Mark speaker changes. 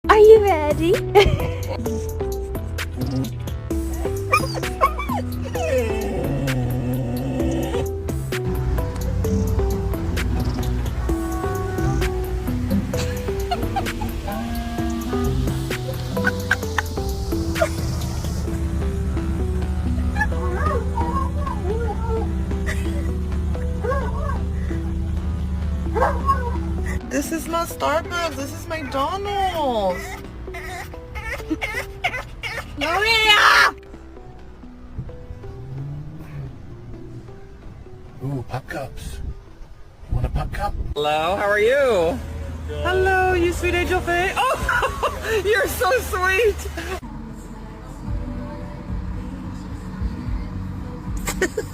Speaker 1: Are you ready?
Speaker 2: This is not Starbucks, this is McDonald's. Maria!
Speaker 3: Ooh, pop cups. Want a pop cup?
Speaker 2: Hello, how are you? Hello, you sweet angel Faye. Oh, you're so sweet.